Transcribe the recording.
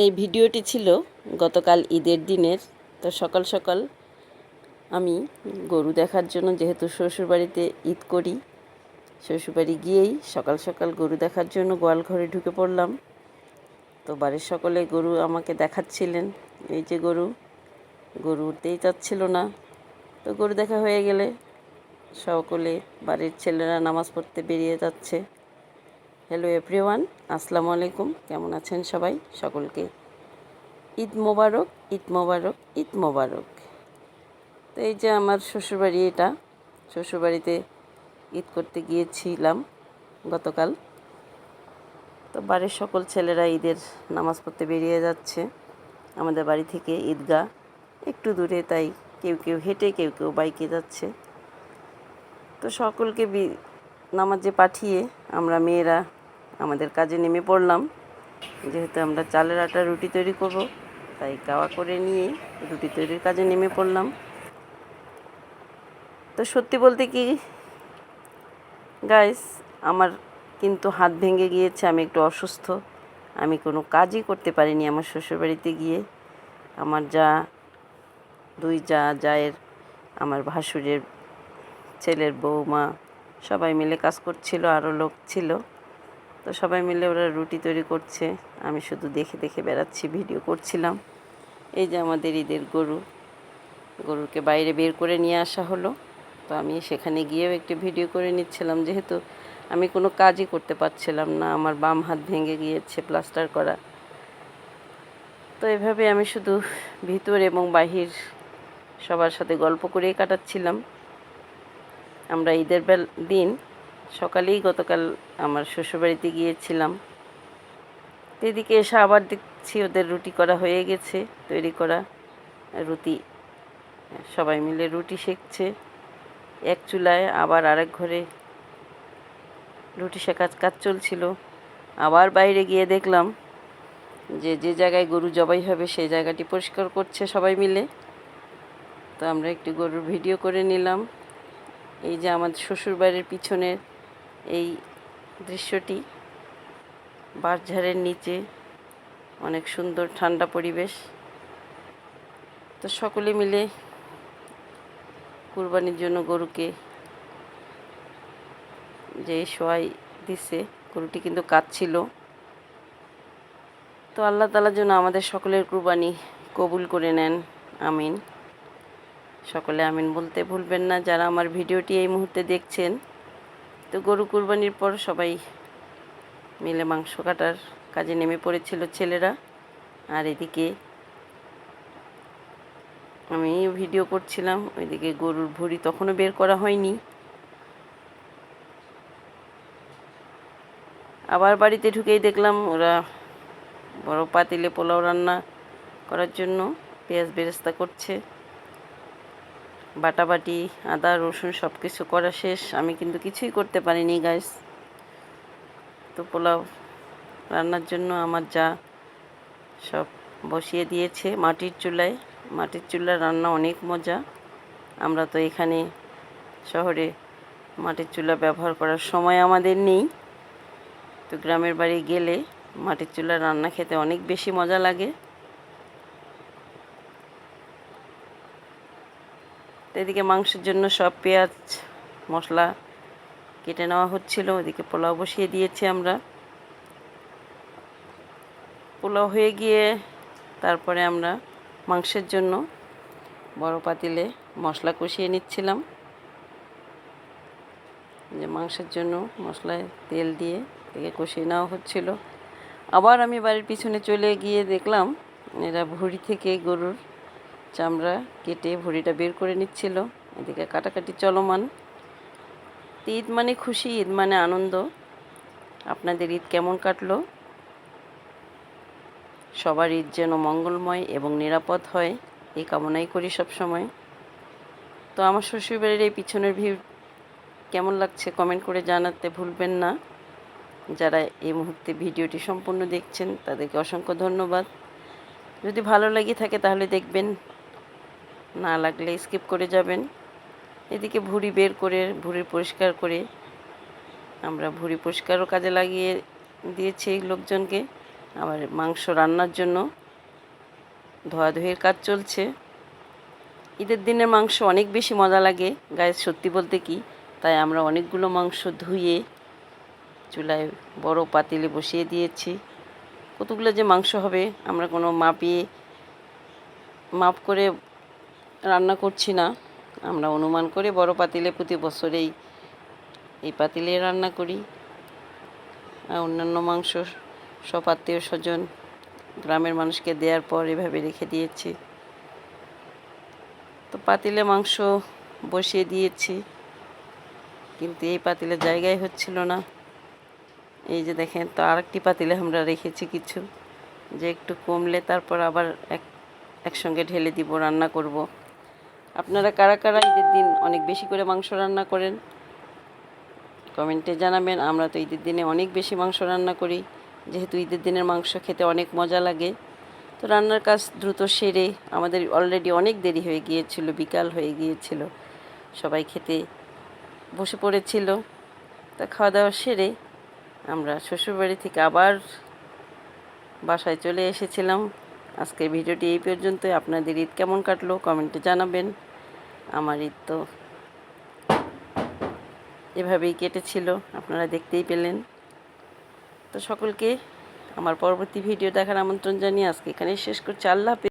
এই ভিডিওটি ছিল গতকাল ঈদের দিনের। তো সকাল সকাল আমি গরু দেখার জন্য, যেহেতু শ্বশুরবাড়িতে ঈদ করি, শ্বশুরবাড়ি গিয়েই সকাল সকাল গরু দেখার জন্য গোয়াল ঘরে ঢুকে পড়লাম। তো বাড়ির সকলে গরু আমাকে দেখাচ্ছিলেন। এই যে গরু উঠতেই চাচ্ছিল না। তো গরু দেখা হয়ে গেলে সকলে, বাড়ির ছেলেরা নামাজ পড়তে বেরিয়ে যাচ্ছে। হ্যালো এভরিওয়ান, আসসালামু আলাইকুম। কেমন আছেন সবাই? সকলকে ঈদ মোবারক, ঈদ মোবারক, ঈদ মোবারক। তো এই যে আমার শ্বশুরবাড়ি, এটা শ্বশুরবাড়িতে ঈদ করতে গিয়েছিলাম গতকাল। তো বাড়ির সকল ছেলেরা ঈদের নামাজ পড়তে বেরিয়ে যাচ্ছে। আমাদের বাড়ি থেকে ঈদগাহ একটু দূরে, তাই কেউ কেউ হেঁটে, কেউ কেউ বাইকে যাচ্ছে। তো সকলকে নামাজে পাঠিয়ে আমরা মেয়েরা আমাদের কাজে নেমে পড়লাম। যেহেতু আমরা চালের আটা রুটি তৈরি করব, তাই কাওয়া করে নিয়ে রুটি তৈরির কাজে নেমে পড়লাম। তো সত্যি বলতে কি গাইস, আমার কিন্তু হাত ভেঙে গিয়েছে। আমি একটু অসুস্থ, আমি কোনো কাজই করতে পারিনি আমার শ্বশুরবাড়িতে গিয়ে। আমার দুই জায়ের, আমার ভাসুরের ছেলের বৌমা সবাই মিলে কাজ করছিল, আরও লোক ছিল। তো সবাই মিলে ওরা রুটি তৈরি করছে, আমি শুধু দেখে দেখে বেড়াচ্ছি, ভিডিও করছিলাম। এই যে আমাদের ঈদের গরুকে বাইরে বের করে নিয়ে আসা হলো। তো আমি সেখানে গিয়েও একটি ভিডিও করে নিচ্ছিলাম, যেহেতু আমি কোনো কাজই করতে পারছিলাম না, আমার বাম হাত ভেঙে গিয়েছে প্লাস্টার করা। তো এভাবে আমি শুধু ভিতর এবং বাহির সবার সাথে গল্প করেই কাটাচ্ছিলাম। আমরা ঈদের দিন সকালেই গতকাল আমার শ্বশুরবাড়িতে গিয়েছিলাম। এদিকে এসে আবার দেখছি ওদের রুটি করা হয়ে গেছে, তৈরি করা রুটি। সবাই মিলে রুটি সেঁকছে এক চুলায়, আবার আরেক ঘরে রুটি সেঁকার কাজ চলছিল। আবার বাইরে গিয়ে দেখলাম যে জায়গায় গরু জবাই হবে সেই জায়গাটি পরিষ্কার করছে সবাই মিলে। তো আমরা একটি গরুর ভিডিও করে নিলাম। এই যে আমাদের শ্বশুরবাড়ির পিছনের এই দৃশ্যটি, বাঁশঝাড়ের নিচে, অনেক সুন্দর ঠান্ডা পরিবেশ। তো সকলে মিলে কুরবানির জন্য গরুকে যে শোয়াই দিছে, গরুটি কিন্তু কাঁদছিল। তো আল্লাহ তাআলার জন্য আমাদের সকলের কুরবানি কবুল করে নেন, আমিন। সকলে আমিন বলতে ভুলবেন না যারা আমার ভিডিওটি এই মুহূর্তে দেখছেন। তো গরু কুরবানির পর সবাই মিলে মাংস কাটার কাজে নেমে পড়েছিল ছেলেরা, আর এদিকে আমি ভিডিও করছিলাম। ওইদিকে গরুর ভুঁড়ি তখনও বের করা হয়নি। আবার বাড়িতে ঢুকেই দেখলাম ওরা বড় পাতিলে পোলাও রান্না করার জন্য পেঁয়াজ বেরেস্তা করছে। বাটাবাটি, আদা রসুন সব কিছু করা শেষ, আমি কিন্তু কিছুই করতে পারিনি গাইস। তো পোলাও রান্নার জন্য আমার সব বসিয়ে দিয়েছে মাটির চুলায়। মাটির চুলার রান্না অনেক মজা। আমরা তো এখানে শহরে মাটির চুলা ব্যবহার করার সময় আমাদের নেই। তো গ্রামের বাড়ি গেলে মাটির চুলার রান্না খেতে অনেক বেশি মজা লাগে। তো এদিকে মাংসের জন্য সব পেঁয়াজ মশলা কেটে নেওয়া হচ্ছিল, ওদিকে পোলাও বসিয়ে দিয়েছি আমরা। পোলাও হয়ে গিয়ে তারপরে আমরা মাংসের জন্য বড় পাতিলে মশলা কষিয়ে নিচ্ছিলাম। যে মাংসের জন্য মশলায় তেল দিয়ে এটাকে কষিয়ে নেওয়া হচ্ছিল। আবার আমি বাড়ির পিছনে চলে গিয়ে দেখলাম এরা ভুঁড়ি থেকে গরুর চামড়া কেটে ভুঁড়িটা বের করে নিচ্ছিল। এদিকে কাটাকাটি চলমান। ঈদ মানে খুশি, ঈদ মানে আনন্দ। আপনাদের ঈদ কেমন কাটলো? সবার ঈদ যেন মঙ্গলময় এবং নিরাপদ হয়, এই কামনাই করি সব সময়। তো আমার শ্বশুরবাড়ির এই পিছনের ভিউ কেমন লাগছে কমেন্ট করে জানাতে ভুলবেন না। যারা এই মুহূর্তে ভিডিওটি সম্পূর্ণ দেখছেন তাদেরকে অসংখ্য ধন্যবাদ। যদি ভালো লেগে থাকে তাহলে দেখবেন, না লাগলে স্কিপ করে যাবেন। এদিকে ভুঁড়ি বের করে ভুঁড়ি পরিষ্কার করে আমরা ভুঁড়ি পরিষ্কারও কাজে লাগিয়ে দিয়েছি লোকজনকে। আবার মাংস রান্নার জন্য ধোয়াধুয়ির কাজ চলছে। ঈদের দিনের মাংস অনেক বেশি মজা লাগে গায়ে, সত্যি বলতে কি, তাই আমরা অনেকগুলো মাংস ধুয়ে চুলায় বড় পাতিলে বসিয়ে দিয়েছি। কতগুলো যে মাংস হবে আমরা কোনো মাপ করে রান্না করছি না, আমরা অনুমান করে বড় পাতিলে প্রতি বছরেই এই পাতিলে রান্না করি। আর অন্যান্য মাংস সব আত্মীয় স্বজন গ্রামের মানুষকে দেওয়ার পর এভাবে রেখে দিয়েছি। তো পাতিলে মাংস বসিয়ে দিয়েছি, কিন্তু এই পাতিলে জায়গায় হচ্ছিল না। এই যে দেখেন, তো আরেকটি পাতিলে আমরা রেখেছি কিছু, যে একটু কমলে তারপর আবার একসঙ্গে ঢেলে দিব, রান্না করব। আপনারা কারা কারা ঈদের দিন অনেক বেশি করে মাংস রান্না করেন কমেন্টে জানাবেন। আমরা তো ঈদের দিনে অনেক বেশি মাংস রান্না করি, যেহেতু ঈদের দিনের মাংস খেতে অনেক মজা লাগে। তো রান্নার কাজ দ্রুত সেরে, আমাদের অলরেডি অনেক দেরি হয়ে গিয়েছিল, বিকাল হয়ে গিয়েছিল, সবাই খেতে বসে পড়েছিল। তা খাওয়া দাওয়া সেরে আমরা শ্বশুরবাড়ি থেকে আবার বাসায় চলে এসেছিলাম। আজকের ভিডিওটি এই পর্যন্তই। আপনাদের ঈদ কেমন কাটলো কমেন্টে জানাবেন। আমার ঈদ তো এভাবেই কেটেছিল, আপনারা দেখতেই পেলেন। তো সকলকে আমার পরবর্তী ভিডিও দেখার আমন্ত্রণ জানিয়ে আজকে এখানেই শেষ করছি। আল্লাহ হাফেজ।